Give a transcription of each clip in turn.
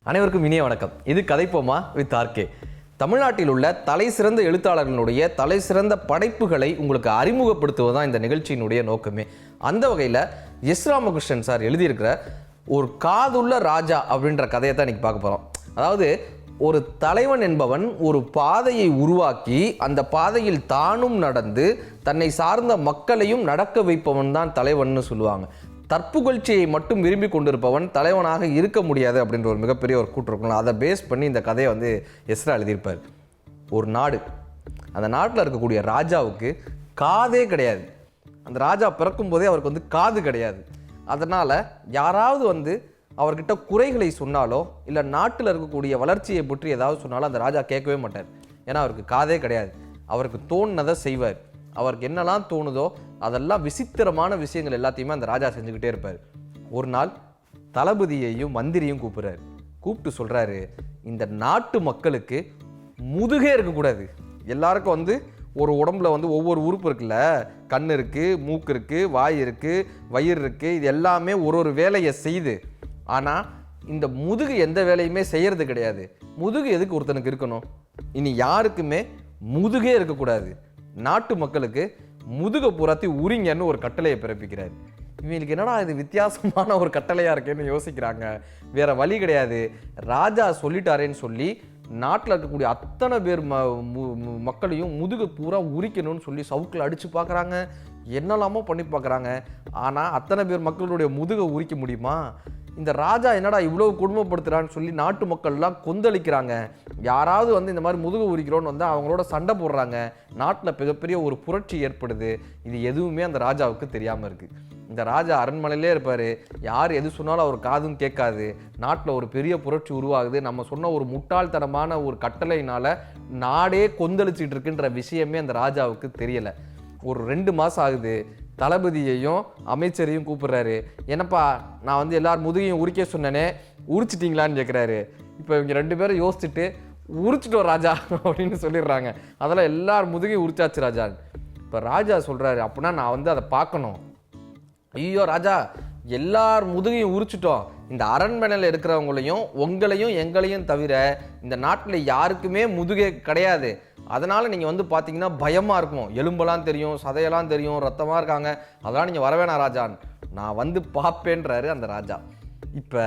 அனைவருக்கும் இனிய வணக்கம். இது கதைப்போமா வித் ஆர்கே. தமிழ்நாட்டில் உள்ள தலை சிறந்த எழுத்தாளர்களுடைய தலை சிறந்த படைப்புகளை உங்களுக்கு அறிமுகப்படுத்துவதுதான் இந்த நிகழ்ச்சியினுடைய நோக்கமே. அந்த வகையில் எஸ் ராமகிருஷ்ணன் சார் எழுதியிருக்கிற ஒரு காதுள்ள ராஜா அப்படின்ற கதையை தான் இன்னைக்கு பார்க்க போகிறோம். அதாவது ஒரு தலைவன் என்பவன் ஒரு பாதையை உருவாக்கி அந்த பாதையில் தானும் நடந்து தன்னை சார்ந்த மக்களையும் நடக்க வைப்பவன் தான் தலைவன்னு சொல்லுவாங்க. தற்புகழ்ச்சியை மட்டும் விரும்பி கொண்டிருப்பவன் தலைவனாக இருக்க முடியாது அப்படின்ற ஒரு மிகப்பெரிய ஒரு கூற்று இருக்கலாம். அதை பேஸ் பண்ணி இந்த கதையை எஸ்ரா எழுதியிருப்பார். ஒரு நாடு, அந்த நாட்டில் இருக்கக்கூடிய ராஜாவுக்கு காதே கிடையாது. அந்த ராஜா பிறக்கும் போதே அவருக்கு காது கிடையாது. அதனால் யாராவது அவர்கிட்ட குறைகளை சொன்னாலோ இல்லை நாட்டில் இருக்கக்கூடிய வளர்ச்சியை பற்றி ஏதாவது சொன்னாலும் அந்த ராஜா கேட்கவே மாட்டார். ஏன்னா அவருக்கு காதே கிடையாது. அவருக்கு தோணுனதை செய்வார். அவருக்கு என்னெல்லாம் தோணுதோ அதெல்லாம் விசித்திரமான விஷயங்கள் எல்லாத்தையுமே அந்த ராஜா செஞ்சுக்கிட்டே இருப்பார். ஒரு நாள் தளபதியையும் மந்திரியும் கூப்பிட்றாரு. கூப்பிட்டு சொல்கிறாரு, இந்த நாட்டு மக்களுக்கு முதுகே இருக்கக்கூடாது. எல்லாருக்கும் ஒரு உடம்புல ஒவ்வொரு உறுப்பு இருக்குல்ல, கண் இருக்குது, மூக்கு இருக்குது, வாய் இருக்குது, வயிறு இருக்குது, இது எல்லாமே ஒரு வேலையை செய்யுது. ஆனால் இந்த முதுகு எந்த வேலையுமே செய்கிறது கிடையாது. முதுகு எதுக்கு ஒருத்தனுக்கு இருக்கணும்? இனி யாருக்குமே முதுகே இருக்கக்கூடாது. நாட்டு மக்களுக்கு முதுகை பூராத்தி உரிங்கன்னு ஒரு கட்டளையை பிறப்பிக்கிறார். இவங்களுக்கு என்னடா இது வித்தியாசமான ஒரு கட்டளையாக இருக்கேன்னு யோசிக்கிறாங்க. வேற வழி கிடையாது. ராஜா சொல்லிட்டாரேன்னு சொல்லி நாட்டில் இருக்கக்கூடிய அத்தனை பேர் மக்களையும் முதுகு பூரா உரிக்கணும்னு சொல்லி சவுக்கில் அடித்து பார்க்குறாங்க. என்னெல்லாமோ பண்ணி பார்க்குறாங்க. ஆனால் அத்தனை பேர் மக்களுடைய முதுகை உரிக்க முடியுமா? இந்த ராஜா என்னடா இவ்வளோ கொடுமைப்படுத்துகிறான்னு சொல்லி நாட்டு மக்கள்லாம் கொந்தளிக்கிறாங்க. யாராவது இந்த மாதிரி முதுகு உரிக்கிறோன்னு அவங்களோட சண்டை போடுறாங்க. நாட்டில் மிகப்பெரிய ஒரு புரட்சி ஏற்படுது. இது எதுவுமே அந்த ராஜாவுக்கு தெரியாமல் இருக்குது. இந்த ராஜா அரண்மனையிலே இருப்பார். யார் எது சொன்னாலும் அவர் காதும் கேட்காது. நாட்டில் ஒரு பெரிய புரட்சி உருவாகுது. நம்ம சொன்ன ஒரு முட்டாள்தனமான ஒரு கட்டளையினால் நாடே கொந்தளிச்சிட்டு இருக்குன்ற விஷயமே அந்த ராஜாவுக்கு தெரியலை. ஒரு 2 மாதம் ஆகுது. தளபதியையும் அமைச்சரையும் கூப்பிட்றாரு. என்னப்பா, நான் எல்லார் முதுகையும் உரிக்க சொன்னேனே, உரிச்சிட்டிங்களான்னு கேட்குறாரு. இப்போ இவங்க 2 பேரும் யோசிச்சுட்டு உரிச்சிட்டோம் ராஜா அப்படின்னு சொல்லிடுறாங்க. அதெல்லாம் எல்லார் முதுகையும் உரிச்சாச்சு ராஜா. இப்போ ராஜா சொல்கிறாரு, அப்படின்னா நான் அதை பார்க்கணும். ஐயோ ராஜா, எல்லார் முதுகையும் உரிச்சிட்டோம். இந்த அரண்மனையில் இருக்கிறவங்களையும் உங்களையும் எங்களையும் தவிர இந்த நாட்டில் யாருக்குமே முதுகே கிடையாது. அதனால் நீங்கள் பார்த்தீங்கன்னா பயமாக இருக்கும். எலும்பெல்லாம் தெரியும், சதையெல்லாம் தெரியும், ரத்தமாக இருக்காங்க. அதெல்லாம் நீங்கள் வரவேணாம் ராஜான், நான் பார்ப்பேன்றாரு அந்த ராஜா. இப்போ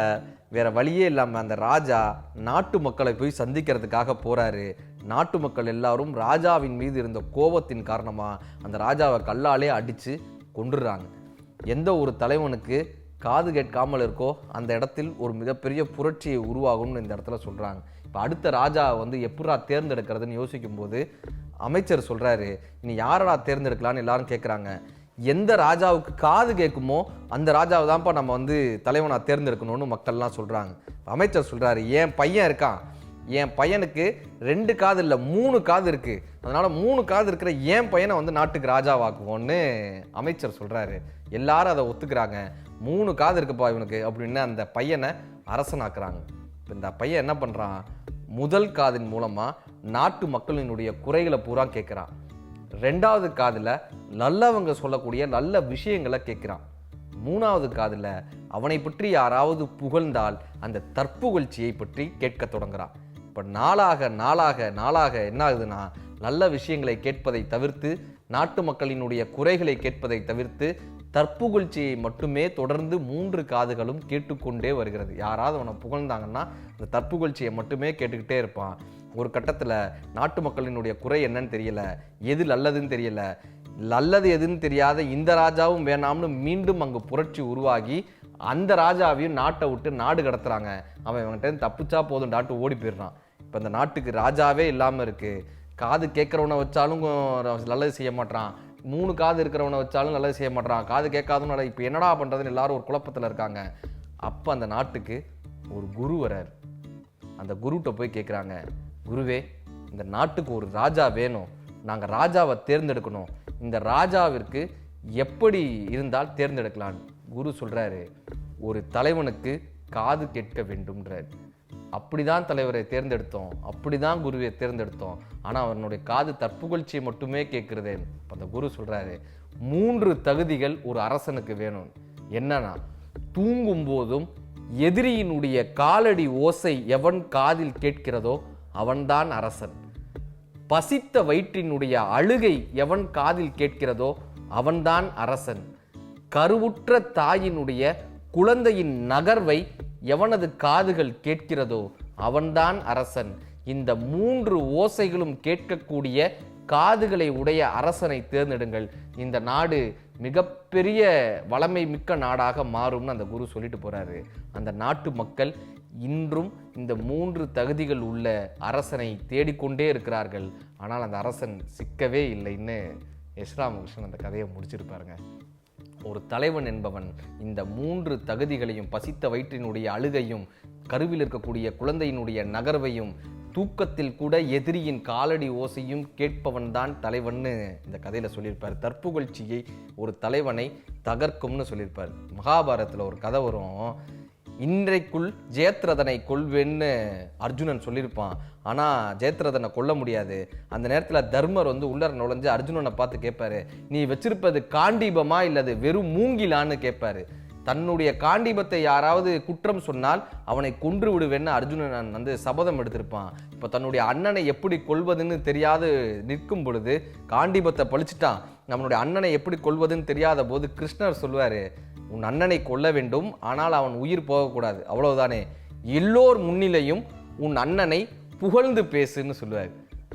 வேறு வழியே இல்லாமல் அந்த ராஜா நாட்டு மக்களை போய் சந்திக்கிறதுக்காக போகிறாரு. நாட்டு மக்கள் எல்லாரும் ராஜாவின் மீது இருந்த கோபத்தின் காரணமாக அந்த ராஜாவை கல்லாலே அடித்து கொண்டுடுறாங்க. எந்த ஒரு தலைவனுக்கு காது கேட்காமல் இருக்கோ அந்த இடத்தில் ஒரு மிகப்பெரிய புரட்சியை உருவாகும்னு இந்த இடத்துல சொல்கிறாங்க. இப்போ அடுத்த ராஜா எப்படா தேர்ந்தெடுக்கிறதுன்னு யோசிக்கும் போது அமைச்சர் சொல்கிறாரு, இனி யாரடா தேர்ந்தெடுக்கலான்னு எல்லாரும் கேட்குறாங்க. எந்த ராஜாவுக்கு காது கேட்குமோ அந்த ராஜாவை தான்ப்பா நம்ம தலைவனாக தேர்ந்தெடுக்கணும்னு மக்கள்லாம் சொல்கிறாங்க. அமைச்சர் சொல்கிறாரு, என் பையன் இருக்கான், என் பையனுக்கு 2 காது இல்லை 3 காது இருக்குது. அதனால் 3 காது இருக்கிற என் பையனை நாட்டுக்கு ராஜாவாக்குவோன்னு அமைச்சர் சொல்கிறாரு. எல்லாரும் அதை ஒத்துக்கிறாங்க. 3 காது இருக்குப்பா இவனுக்கு அப்படின்னு அந்த பையனை அரசனாக்குறாங்க. இப்போ இந்த பையன் என்ன பண்ணுறான், முதல் காதின் மூலமாக நாட்டு மக்களினுடைய குறைகளை பூரா கேட்குறான். 2வது காதில் நல்லவங்க சொல்லக்கூடிய நல்ல விஷயங்களை கேட்குறான். 3வது காதில் அவனை பற்றி யாராவது புகழ்ந்தால் அந்த தற்புகழ்ச்சியை பற்றி கேட்க தொடங்குறான். இப்போ நாளாக நாளாக நாளாக என்ன ஆகுதுன்னா, நல்ல விஷயங்களை கேட்பதை தவிர்த்து நாட்டு மக்களினுடைய குறைகளை கேட்பதை தவிர்த்து தற்புகழ்ச்சியை மட்டுமே தொடர்ந்து 3 காதுகளும் கேட்டுக்கொண்டே வருகிறது. யாராவது அவனை புகழ்ந்தாங்கன்னா அந்த தற்புகழ்ச்சியை மட்டுமே கேட்டுக்கிட்டே இருப்பான். ஒரு கட்டத்தில் நாட்டு மக்களினுடைய குறை என்னன்னு தெரியல, எது நல்லதுன்னு தெரியல, நல்லது எதுன்னு தெரியாத இந்த ராஜாவும் வேணாம்னு மீண்டும் அங்கே புரட்சி உருவாகி அந்த ராஜாவையும் நாட்டை விட்டு நாடு கடத்துறாங்க. அவன் இவன்கிட்ட தப்பிச்சா போதும் நாட்டு ஓடி போயிடுறான். இப்போ இந்த நாட்டுக்கு ராஜாவே இல்லாமல் இருக்குது. காது கேட்குறவனை வச்சாலும் நல்லது செய்ய மாட்டான், 3 காது இருக்கிறவனை வச்சாலும் நல்லது செய்ய மாட்டான், காது கேட்காதுன்னு இப்போ என்னடா பண்ணுறதுன்னு எல்லாரும் ஒரு குழப்பத்தில் இருக்காங்க. அப்போ அந்த நாட்டுக்கு ஒரு குரு வரார். அந்த குருகிட்ட போய் கேட்குறாங்க, குருவே, இந்த நாட்டுக்கு ஒரு ராஜா வேணும், நாங்கள் ராஜாவை தேர்ந்தெடுக்கணும், இந்த ராஜாவிற்கு எப்படி இருந்தால் தேர்ந்தெடுக்கலான்னு. குரு சொல்கிறாரு, ஒரு தலைவனுக்கு காது கேட்க வேண்டும்ன்றார். அப்படிதான் தலைவரை தேர்ந்தெடுத்தோம், அப்படிதான் குருவை தேர்ந்தெடுத்தோம், ஆனால் அவனுடைய காது தற்புகழ்ச்சியை மட்டுமே கேட்குறதேன்னு. அந்த குரு சொல்கிறாரு, 3 தகுதிகள் ஒரு அரசனுக்கு வேணும். என்னன்னா, தூங்கும் போதும் எதிரியினுடைய காலடி ஓசை எவன் காதில் கேட்கிறதோ அவன்தான் அரசன். பசித்த வயிற்றினுடைய அழுகை எவன் காதில் கேட்கிறதோ அவன்தான் அரசன். கருவுற்ற தாயினுடைய குழந்தையின் நகர்வை எவனது காதுகள் கேட்கிறதோ அவன்தான் அரசன். இந்த 3 ஓசைகளும் கேட்கக்கூடிய காதுகளை உடைய அரசனை தேர்ந்தெடுங்கள். இந்த நாடு மிகப்பெரிய வளமை மிக்க நாடாக மாறும்னு அந்த குரு சொல்லிட்டு போறாரு. அந்த நாட்டு மக்கள் இன்றும் இந்த 3 தகுதிகள் உள்ள அரசனை தேடிக்கொண்டே இருக்கிறார்கள். ஆனால் அந்த அரசன் சிக்கவே இல்லைன்னு எஸ். ராமகிருஷ்ணன் அந்த கதையை முடிச்சிருப்பாருங்க. ஒரு தலைவன் என்பவன் இந்த 3 தகுதிகளையும், பசித்த வயிற்றினுடைய அழுகையும், கருவில் இருக்கக்கூடிய குழந்தையினுடைய நகர்வையும், தூக்கத்தில் கூட எதிரியின் காலடி ஓசையும் கேட்பவன் தான் தலைவன்னு இந்த கதையில சொல்லியிருப்பார். தற்புகழ்ச்சியை ஒரு தலைவனை தகர்க்கும்னு சொல்லியிருப்பார். மகாபாரதத்தில் ஒரு கதை வரும், இன்றைக்குள் ஜெயத்ரதனை கொல்வேன்னு அர்ஜுனன் சொல்லியிருப்பான். ஆனால் ஜெயத்ரதனை கொல்ல முடியாது. அந்த நேரத்தில் தர்மர் உள்ளர நுழைஞ்சு அர்ஜுனனை பார்த்து கேட்பாரு, நீ வச்சிருப்பது காண்டீபமா இல்லது வெறும் மூங்கிலான்னு கேட்பாரு. தன்னுடைய காண்டீபத்தை யாராவது குற்றம் சொன்னால் அவனை கொன்று விடுவேன்னு அர்ஜுனன் சபதம் எடுத்திருப்பான். இப்போ தன்னுடைய அண்ணனை எப்படி கொல்வதுன்னு தெரியாது நிற்கும் பொழுது காண்டீபத்தை பழிச்சிட்டான். நம்மளுடைய அண்ணனை எப்படி கொல்வதுன்னு தெரியாத போது கிருஷ்ணர் சொல்வார், உன் அண்ணனை கொல்ல வேண்டும், ஆனால் அவன் உயிர் போகக்கூடாது, அவ்வளவுதானே. எல்லோர் முன்னிலையும் உன் அண்ணனை புகழ்ந்து பேசுன்னு சொல்லுவார்.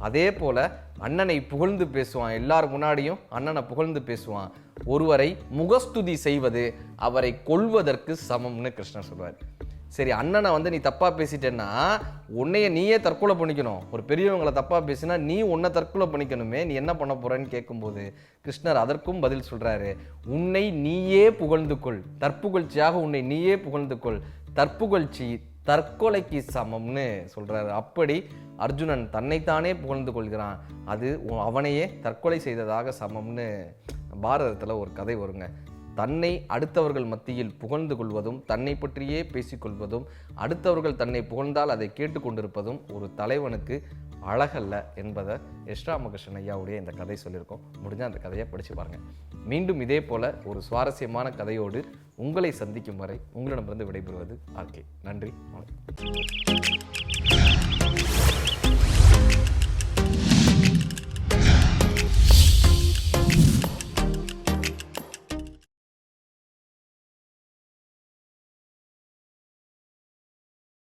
அதே போல அண்ணனை புகழ்ந்து பேசுவான். எல்லார் முன்னாடியும் அண்ணனை புகழ்ந்து பேசுவான். ஒருவரை முகஸ்துதி செய்வது அவரை கொல்வதற்கு சமம்னு கிருஷ்ணர் சொல்வார். சரி, அண்ணனை நீ தப்பா பேசிட்டேன்னா உன்னைய நீயே தற்கொலை பண்ணிக்கணும். ஒரு பெரியவங்களை தப்பா பேசினா நீ உன்னை தற்கொலை பண்ணிக்கணுமே, நீ என்ன பண்ண போறன்னு கேட்கும்போது கிருஷ்ணர் அதற்கும் பதில் சொல்றாரு, உன்னை நீயே புகழ்ந்து கொள், தற்புகழ்ச்சியாக உன்னை நீயே புகழ்ந்து கொள், தற்புகழ்ச்சி தற்கொலைக்கு சமம்னு சொல்றாரு. அப்படி அர்ஜுனன் தன்னைத்தானே புகழ்ந்து கொள்கிறான், அது அவனையே தற்கொலை செய்ததாக சமம்னு பாரதத்தில் ஒரு கதை வருங்க. தன்னை அடுத்தவர்கள் மத்தியில் புகழ்ந்து கொள்வதும், தன்னை பற்றியே பேசிக்கொள்வதும், அடுத்தவர்கள் தன்னை புகழ்ந்தால் அதை கேட்டுக்கொண்டிருப்பதும் ஒரு தலைவனுக்கு அழகல்ல என்பதை எஸ். ராமகிருஷ்ணன் ஐயாவுடைய இந்த கதை சொல்லியிருக்கோம். முடிஞ்சால் அந்த கதையை படித்து பாருங்கள். மீண்டும் இதே போல் ஒரு சுவாரஸ்யமான கதையோடு உங்களை சந்திக்கும் வரை உங்களிடமிருந்து விடைபெறுவது ஆர்கே. நன்றி, வணக்கம்.